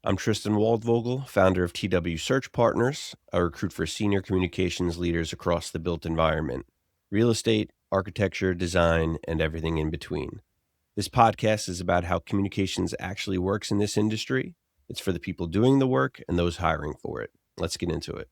I'm Tristan Waldvogel, founder of TW Search Partners. I recruit for senior communications leaders across the built environment, real estate, architecture, design, and everything in between. This podcast is about how communications actually works in this industry. It's for the people doing the work and those hiring for it. Let's get into it.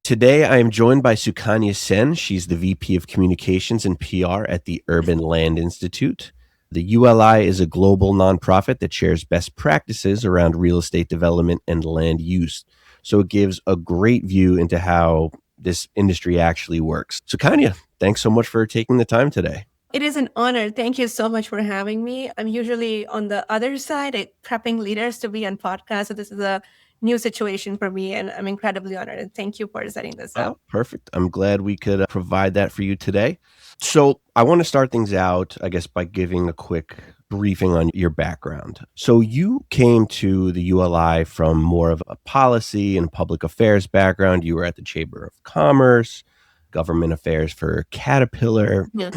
Today, I am joined by Sukanya Sen. She's the VP of Communications and PR at the Urban Land Institute. The ULI is a global nonprofit that shares best practices around real estate development and land use. So it gives a great view into how this industry actually works. Sukanya, thanks so much for taking the time today. It is an honor. Thank you so much for having me. I'm usually on the other side, prepping leaders to be on podcasts. So this is a new situation for me, and I'm incredibly honored. And thank you for setting this up. Oh, perfect. I'm glad we could provide that for you today. So I want to start things out, I guess, by giving a quick briefing on your background. So you came to the ULI from more of a policy and public affairs background. You were at the Chamber of Commerce, government affairs for Caterpillar. Yeah.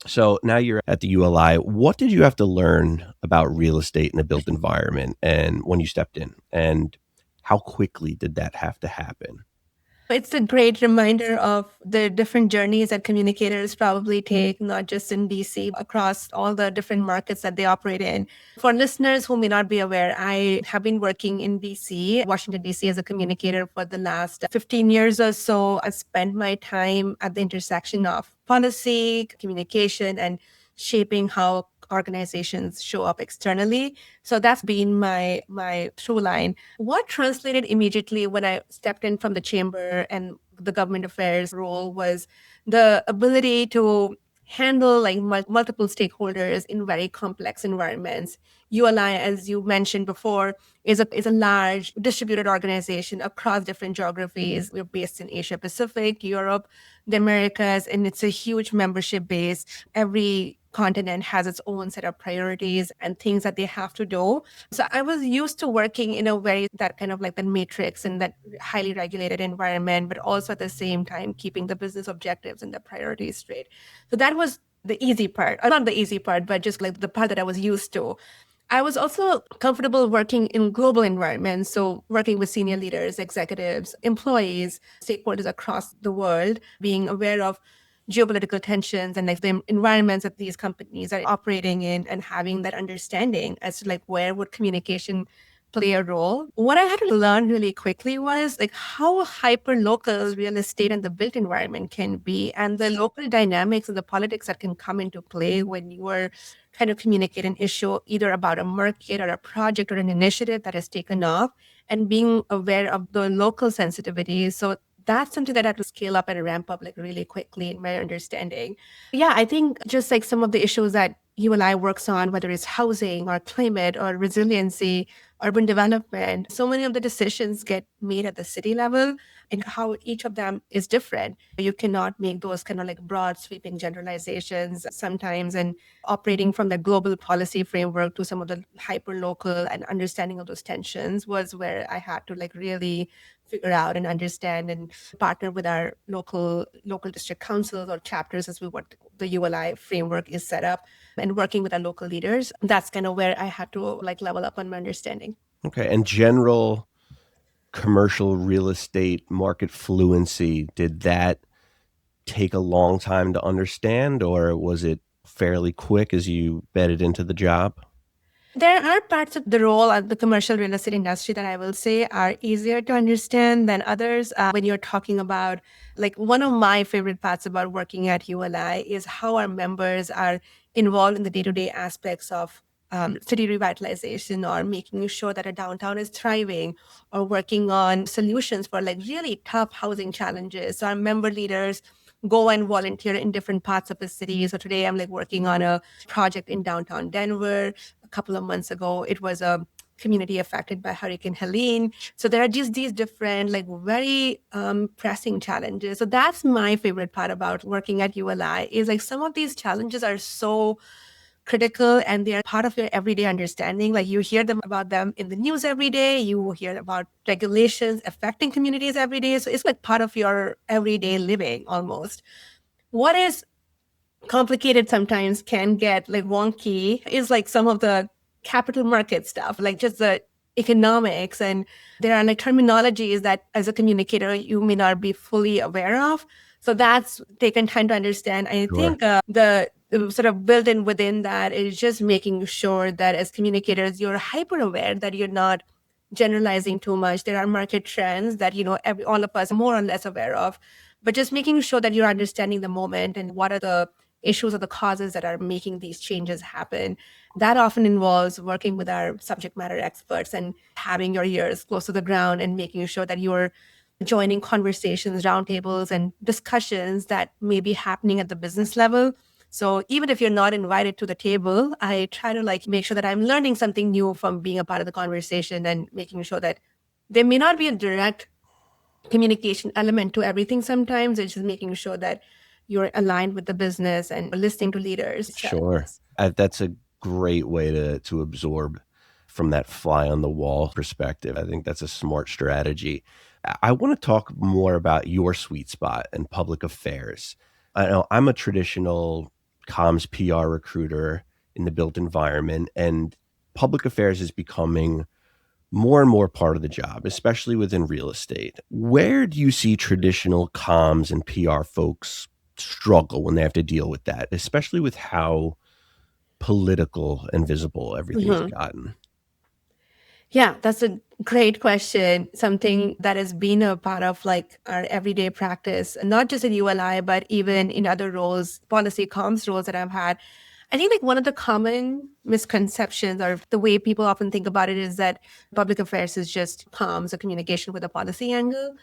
So now you're at the ULI. What did you have to learn about real estate in the built environment and when you stepped in? And how quickly did that have to happen? It's a great reminder of the different journeys that communicators probably take, not just in DC, across all the different markets that they operate in. For listeners who may not be aware, I have been working in DC, Washington, DC, as a communicator for the last 15 years or so. I spent my time at the intersection of policy, communication, and shaping how organizations show up externally. So that's been my through line. What translated immediately when I stepped in from the chamber and the government affairs role was the ability to handle like multiple stakeholders in very complex environments. ULI, as you mentioned before, is a large distributed organization across different geographies. We're based in Asia Pacific, Europe, the Americas, and it's a huge membership base. Every continent has its own set of priorities and things that they have to do. So I was used to working in a very that kind of like the matrix and that highly regulated environment, but also at the same time keeping the business objectives and the priorities straight. So that was the easy part. Not the easy part, but just like the part that I was used to. I was also comfortable working in global environments, so working with senior leaders, executives, employees, stakeholders across the world, being aware of geopolitical tensions and like the environments that these companies are operating in and having that understanding as to like where would communication play a role. What I had to learn really quickly was like how hyper local real estate and the built environment can be and the local dynamics and the politics that can come into play when you are trying to communicate an issue either about a market or a project or an initiative that has taken off and being aware of the local sensitivities. So that's something that I had to scale up and ramp up like really quickly in my understanding. Yeah, I think just like some of the issues that ULI works on, whether it's housing or climate or resiliency, urban development, so many of the decisions get made at the city level and how each of them is different. You cannot make those kind of like broad sweeping generalizations sometimes and operating from the global policy framework to some of the hyper local and understanding of those tensions was where I had to like really figure out and understand and partner with our local district councils or chapters as we what the ULI framework is set up and working with our local leaders. That's kind of where I had to like level up on my understanding. Okay. And general commercial real estate market fluency, did that take a long time to understand, or was it fairly quick as you bedded into the job? There are parts of the role of the commercial real estate industry that I will say are easier to understand than others. When you're talking about, like, one of my favorite parts about working at ULI is how our members are involved in the day to day aspects of city revitalization or making sure that a downtown is thriving or working on solutions for like really tough housing challenges. So our member leaders go and volunteer in different parts of the city. So today I'm like working on a project in downtown Denver. A couple of months ago, it was a community affected by Hurricane Helene. So there are just these different, like very pressing challenges. So that's my favorite part about working at ULI is like some of these challenges are so critical and they are part of your everyday understanding. Like you hear them about them in the news every day. You hear about regulations affecting communities every day. So it's like part of your everyday living almost. What is complicated sometimes can get like wonky is like some of the capital market stuff, like just the economics, and there are like terminologies that as a communicator you may not be fully aware of. So that's taken time to understand. I Sure. think the sort of built in within that is just making sure that as communicators you're hyper aware that you're not generalizing too much. There are market trends that all of us are more or less aware of, but just making sure that you're understanding the moment and what are the issues or the causes that are making these changes happen. That often involves working with our subject matter experts and having your ears close to the ground and making sure that you're joining conversations, roundtables, and discussions that may be happening at the business level. So even if you're not invited to the table, I try to like make sure that I'm learning something new from being a part of the conversation and making sure that there may not be a direct communication element to everything sometimes. It's just making sure that you're aligned with the business and listening to leaders' Sure. challenges. That's a great way to absorb from that fly on the wall perspective. I think that's a smart strategy. I want to talk more about your sweet spot and public affairs. I know I'm a traditional comms PR recruiter in the built environment, and public affairs is becoming more and more part of the job, especially within real estate. Where do you see traditional comms and PR folks struggle when they have to deal with that, especially with how political and visible everything's Mhm. gotten? Yeah, that's a great question. Something that has been a part of like our everyday practice, not just in ULI, but even in other roles, policy comms roles that I've had. I think like one of the common misconceptions or the way people often think about it is that public affairs is just comms or communication with a policy angle.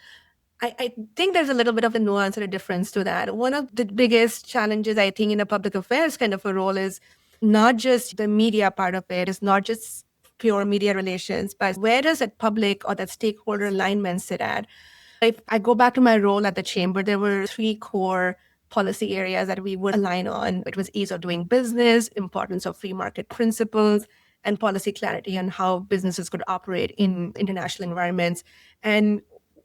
I think there's a little bit of a nuance and a difference to that. One of the biggest challenges I think in a public affairs kind of a role is not just the media part of it, it's not just pure media relations, but where does that public or that stakeholder alignment sit at? If I go back to my role at the chamber, there were three core policy areas that we would align on. It was ease of doing business, importance of free market principles, and policy clarity on how businesses could operate in international environments. And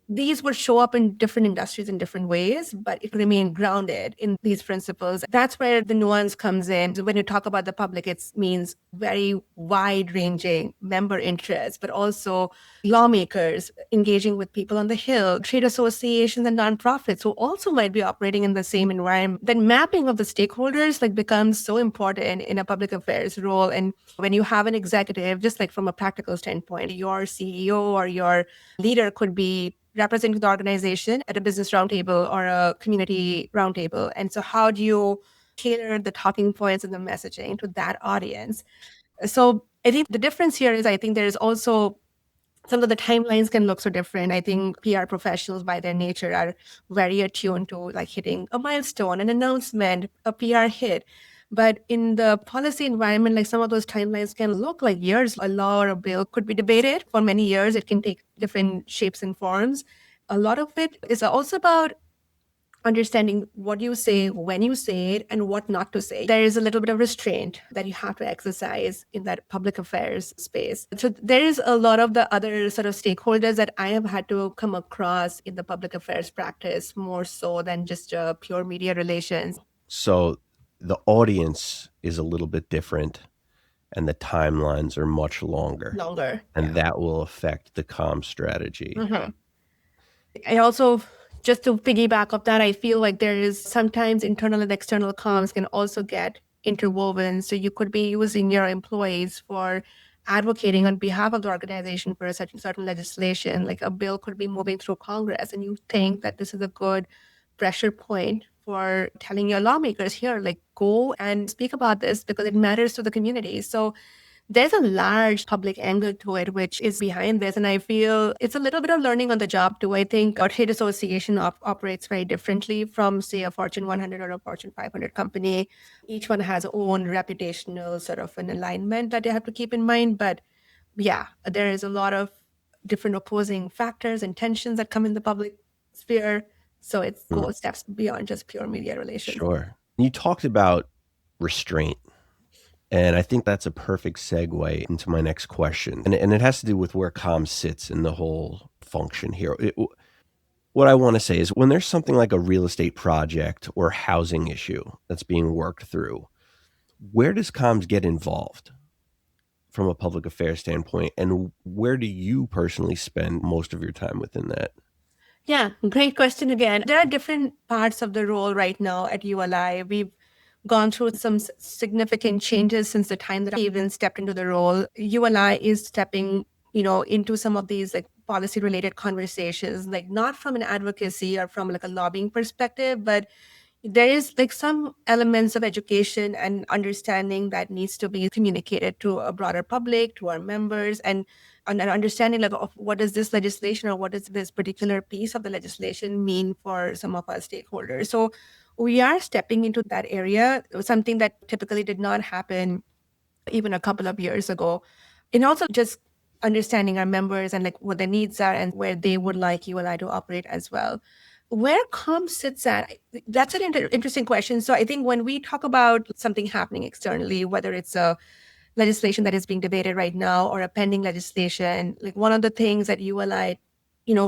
these would show up in different industries in different ways, but it remained grounded in these principles. That's where the nuance comes in. When you talk about the public, it means very wide ranging member interests, but also lawmakers engaging with people on the Hill, trade associations and nonprofits who also might be operating in the same environment. Then mapping of the stakeholders like becomes so important in a public affairs role. And when you have an executive, just like from a practical standpoint, your CEO or your leader could be representing the organization at a business roundtable or a community roundtable. And so how do you tailor the talking points and the messaging to that audience? So I think the difference here is I think there's also some of the timelines can look so different. I think PR professionals by their nature are very attuned to like hitting a milestone, an announcement, a PR hit. But in the policy environment, like some of those timelines can look like years. A law or a bill could be debated for many years. It can take different shapes and forms. A lot of it is also about understanding what you say, when you say it, and what not to say. There is a little bit of restraint that you have to exercise in that public affairs space. So there is a lot of the other sort of stakeholders that I have had to come across in the public affairs practice more so than just pure media relations. So the audience is a little bit different and the timelines are much longer, Longer. and Yeah. that will affect the comm strategy. Mhm. I also, just to piggyback off that, I feel like there is sometimes internal and external comms can also get interwoven. So you could be using your employees for advocating on behalf of the organization for a certain legislation. Like a bill could be moving through Congress, and you think that this is a good pressure point for telling your lawmakers here, like go and speak about this because it matters to the community. So there's a large public angle to it, which is behind this. And I feel it's a little bit of learning on the job too. I think our trade association operates very differently from, say, a Fortune 100 or a Fortune 500 company. Each one has its own reputational sort of an alignment that they have to keep in mind. But yeah, there is a lot of different opposing factors and tensions that come in the public sphere. So it Mm, goes steps beyond just pure media relations. sure. You talked about restraint, and I think that's a perfect segue into my next question. And it has to do with where comm sits in the whole function here. What I want to say is when there's something like a real estate project or housing issue that's being worked through, where does comms get involved? from a public affairs standpoint, and where do you personally spend most of your time within that? Yeah, great question again. There are different parts of the role right now at ULI. We've gone through some significant changes since the time that I even stepped into the role. ULI is stepping, into some of these like policy related conversations, like not from an advocacy or from like a lobbying perspective, but there is like some elements of education and understanding that needs to be communicated to a broader public, to our members, and an understanding like of what does this legislation or what does this particular piece of the legislation mean for some of our stakeholders. So we are stepping into that area, something that typically did not happen even a couple of years ago. And also just understanding our members and like what their needs are and where they would like ULI to operate as well. Where comms sits at, that's an interesting question. So I think when we talk about something happening externally, whether it's a legislation that is being debated right now or a pending legislation, like one of the things that ULI,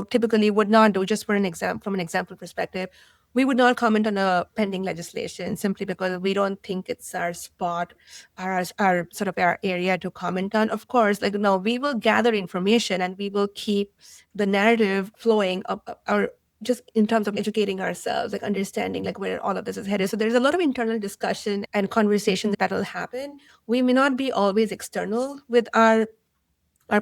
typically would not do, just for an example, from an example perspective, we would not comment on a pending legislation simply because we don't think it's our spot, our sort of our area to comment on. Of course, like no, we will gather information and we will keep the narrative flowing up, or just in terms of educating ourselves, like understanding like where all of this is headed. So there's a lot of internal discussion and conversation that will happen. We may not be always external with our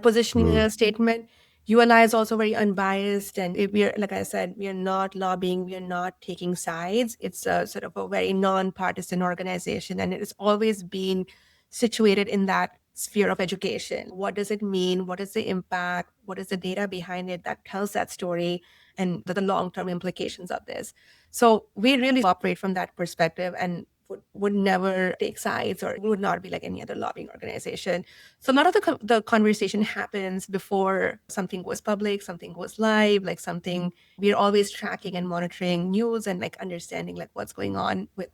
positioning in Mhm. a statement. ULI is also very unbiased, and if we're, like I said, we are not lobbying, we are not taking sides. It's a sort of a very non-partisan organization, and it has always been situated in that sphere of education. What does it mean? What is the impact? What is the data behind it that tells that story, and the long-term implications of this? So we really operate from that perspective, and would never take sides or would not be like any other lobbying organization. So a lot of the conversation happens before something goes public, something goes live, like something we're always tracking and monitoring news and like understanding like what's going on with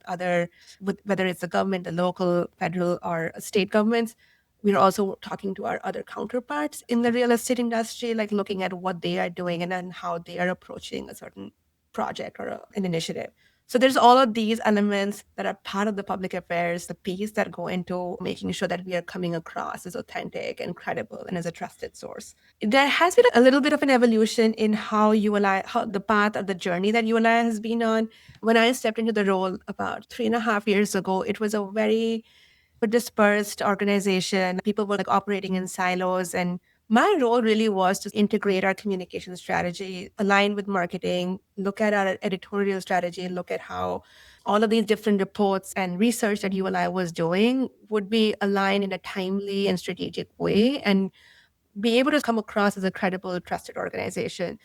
whether it's the government, the local, federal, or state governments. We're also talking to our other counterparts in the real estate industry, like looking at what they are doing and then how they are approaching a certain project or an initiative. So there's all of these elements that are part of the public affairs, the piece that go into making sure that we are coming across as authentic and credible and as a trusted source. There has been a little bit of an evolution in how ULI, how the path or the journey that ULI has been on. When I stepped into the role about 3.5 years ago, it was a very dispersed organization. People were like operating in silos. And my role really was to integrate our communication strategy, align with marketing, look at our editorial strategy, look at how all of these different reports and research that ULI was doing would be aligned in a timely and strategic way and be able to come across as a credible, trusted organization.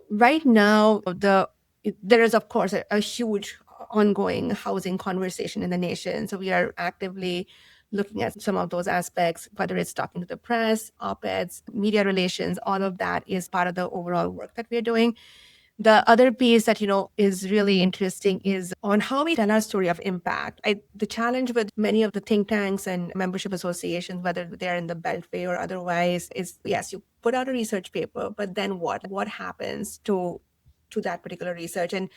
Right now, there is of course a huge ongoing housing conversation in the nation. So we are actively looking at some of those aspects, whether it's talking to the press, op-eds, media relations, all of that is part of the overall work that we're doing. The other piece that is really interesting is on how we tell our story of impact. The challenge with many of the think tanks and membership associations, whether they're in the Beltway or otherwise, is yes, you put out a research paper, but then what? What happens to that particular research? And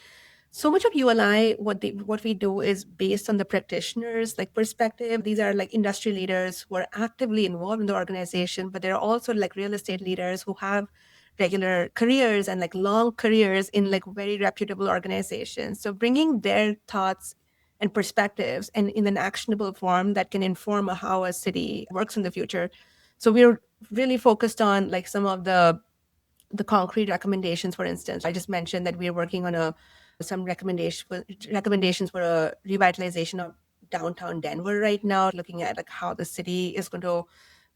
so much of ULI, what we do is based on the practitioners like perspective. These are like industry leaders who are actively involved in the organization, but they're also like real estate leaders who have regular careers and like long careers in like very reputable organizations. So bringing their thoughts and perspectives and in an actionable form that can inform how a city works in the future. So we're really focused on like some of the concrete recommendations. For instance, I just mentioned that we are working on some recommendations for a revitalization of downtown Denver right now, looking at like how the city is going to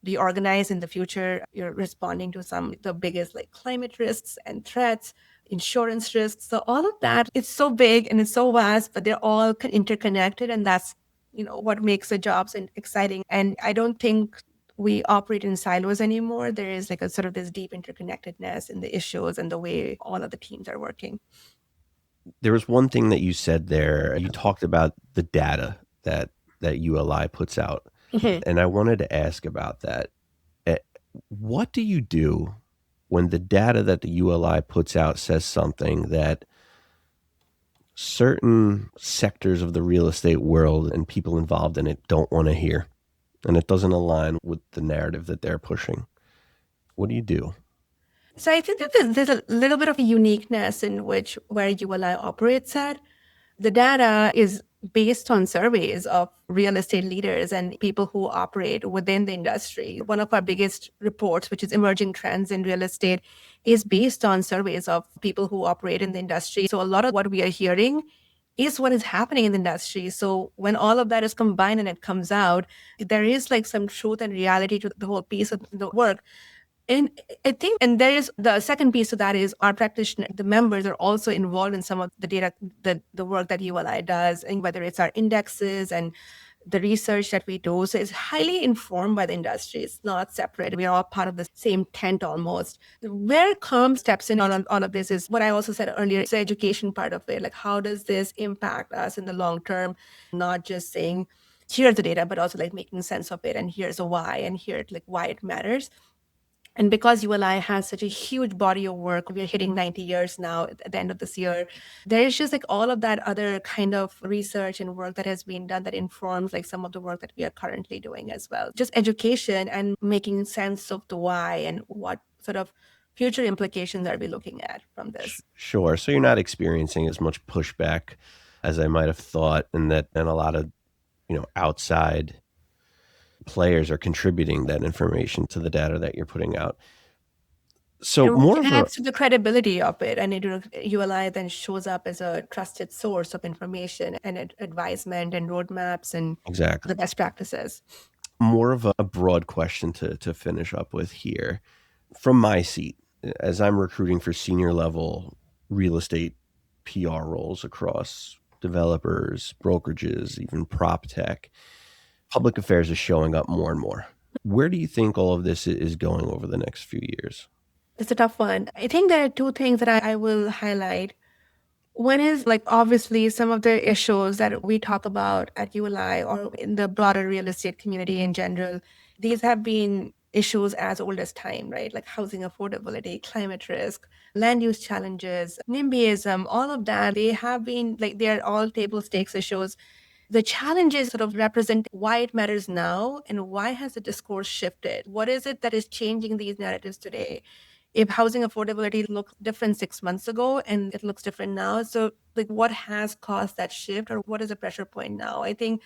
be organized in the future. You're responding to some of the biggest like climate risks and threats, insurance risks. So all of that, it's so big and it's so vast, but they're all interconnected, and that's what makes the jobs exciting. And I don't think we operate in silos anymore. There is like a sort of this deep interconnectedness in the issues and the way all of the teams are working. There was one thing that you said there. You talked about the data that ULI puts out, Mhm. and I wanted to ask about that. Eh, What do you do when the data that the ULI puts out says something that certain sectors of the real estate world and people involved in it don't want to hear? and it doesn't align with the narrative that they're pushing. What do you do? So I think that there's a little bit of a uniqueness in which where ULI operates at. The data is based on surveys of real estate leaders and people who operate within the industry. One of our biggest reports, which is emerging trends in real estate, is based on surveys of people who operate in the industry. So a lot of what we are hearing is what is happening in the industry. So when all of that is combined and it comes out, there is like some truth and reality to the whole piece of the work. And I think, and there is the second piece to that is our practitioner, the members are also involved in some of the data, the work that ULI does, and whether it's our indexes and the research that we do. So it's highly informed by the industry. It's not separate. We are all part of the same tent almost. Where Calm steps in on all of this is what I also said earlier, it's the education part of it. Like, how does this impact us in the long term? Not just saying, here's the data, but also like making sense of it. And here's a why, and here, like, why it matters. And because ULI has such a huge body of work, we're hitting 90 years now at the end of this year. There is just like all of that other kind of research and work that has been done that informs like some of the work that we are currently doing as well. Just education and making sense of the why and what sort of future implications are we looking at from this. Sure. So you're not experiencing as much pushback as I might have thought, and that and a lot of outside players are contributing that information to the data that you're putting out. So more It of a adds to the credibility of it, and ULI then shows up as a trusted source of information and advisement and roadmaps and exactly the best practices. more of a broad question to finish up with here. From my seat, as I'm recruiting for senior level real estate PR roles across developers, brokerages, even prop tech, public affairs is showing up more and more. Where do you think all of this is going over the next few years? It's a tough one. I think there are two things that I will highlight. One is like obviously some of the issues that we talk about at ULI or in the broader real estate community in general. These have been issues as old as time, right? Like housing affordability, climate risk, land use challenges, NIMBYism, all of that. They have been like they're all table stakes issues. The challenges sort of represent why it matters now and why has the discourse shifted? What is it that is changing these narratives today? If housing affordability looked different 6 months ago and it looks different now, so like what has caused that shift or what is the pressure point now? I think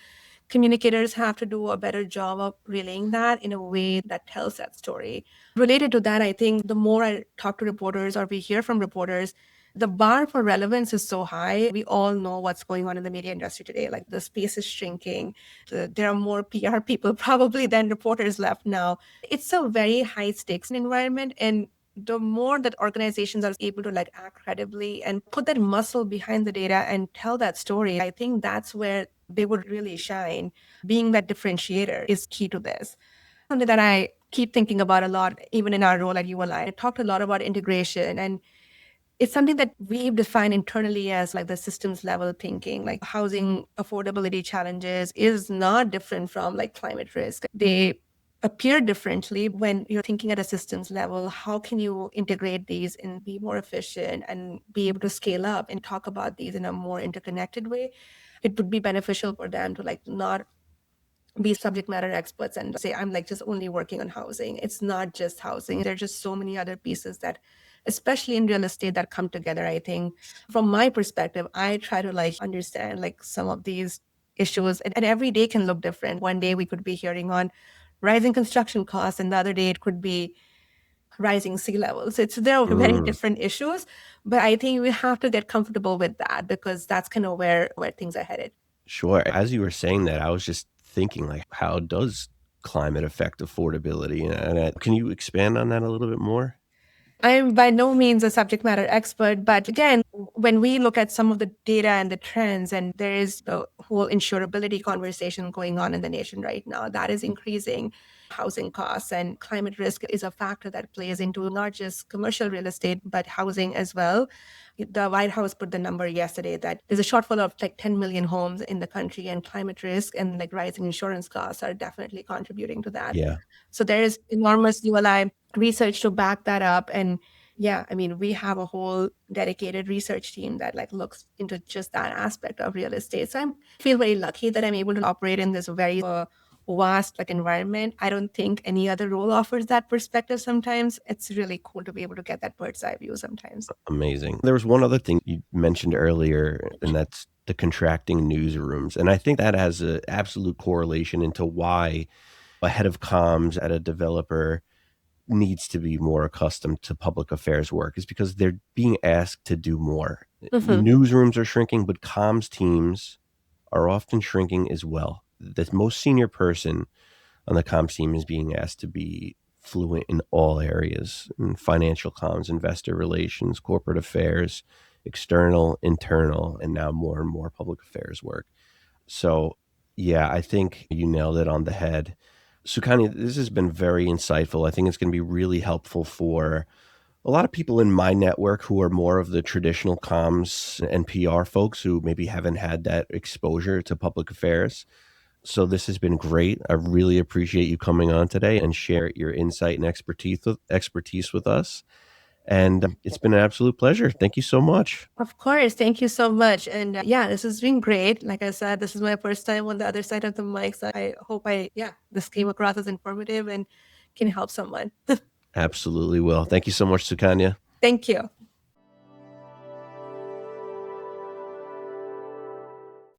communicators have to do a better job of relaying that in a way that tells that story. Related to that, I think the more I talk to reporters or we hear from reporters, the bar for relevance is so high. We all know what's going on in the media industry today. Like the space is shrinking. There are more PR people probably than reporters left now. It's a very high stakes environment. And the more that organizations are able to like act credibly and put that muscle behind the data and tell that story, I think that's where they would really shine. Being that differentiator is key to this. Something that I keep thinking about a lot, even in our role at ULI. I talked a lot about integration, and it's something that we've defined internally as like the systems level thinking. Like housing affordability challenges is not different from like climate risk. They appear differently when you're thinking at a systems level. How can you integrate these and be more efficient and be able to scale up and talk about these in a more interconnected way? It would be beneficial for them to like not be subject matter experts and say, I'm like just only working on housing. It's not just housing. There are just so many other pieces that, especially in real estate, that come together. I think from my perspective, I try to like understand like some of these issues, and every day can look different. One day we could be hearing on rising construction costs, and the other day it could be rising sea levels. There are very Mm, different issues, but I think we have to get comfortable with that because that's kind of where things are headed. sure. As you were saying that, I was just thinking, like, how does climate affect affordability? Can you expand on that a little bit more? I'm by no means a subject matter expert, but again, when we look at some of the data and the trends, and there is the whole insurability conversation going on in the nation right now, that is increasing housing costs, and climate risk is a factor that plays into not just commercial real estate, but housing as well. The White House put the number yesterday that there's a shortfall of like 10 million homes in the country, and climate risk and like rising insurance costs are definitely contributing to that. Yeah. So there is enormous ULI research to back that up. And yeah, I mean, we have a whole dedicated research team that like looks into just that aspect of real estate. So I feel very lucky that I'm able to operate in this very vast like environment. I don't think any other role offers that perspective sometimes. It's really cool to be able to get that bird's eye view sometimes. Amazing. There was one other thing you mentioned earlier, and that's the contracting newsrooms. And I think that has an absolute correlation into why a head of comms at a developer needs to be more accustomed to public affairs work, is because they're being asked to do more. Mhm. Newsrooms are shrinking, but comms teams are often shrinking as well. The most senior person on the comms team is being asked to be fluent in all areas in financial comms, investor relations, corporate affairs, external, internal, and now more and more public affairs work. So, yeah, I think you nailed it on the head. Sukanya, this has been very insightful. I think it's going to be really helpful for a lot of people in my network who are more of the traditional comms and PR folks who maybe haven't had that exposure to public affairs. So this has been great. I really appreciate you coming on today and share your insight and expertise with us. And it's been an absolute pleasure. Thank you so much. Of course. Thank you so much. And yeah, this has been great. Like I said, this is my first time on the other side of the mic. So I hope this came across as informative and can help someone. Absolutely will. Thank you so much, Sukanya. Thank you.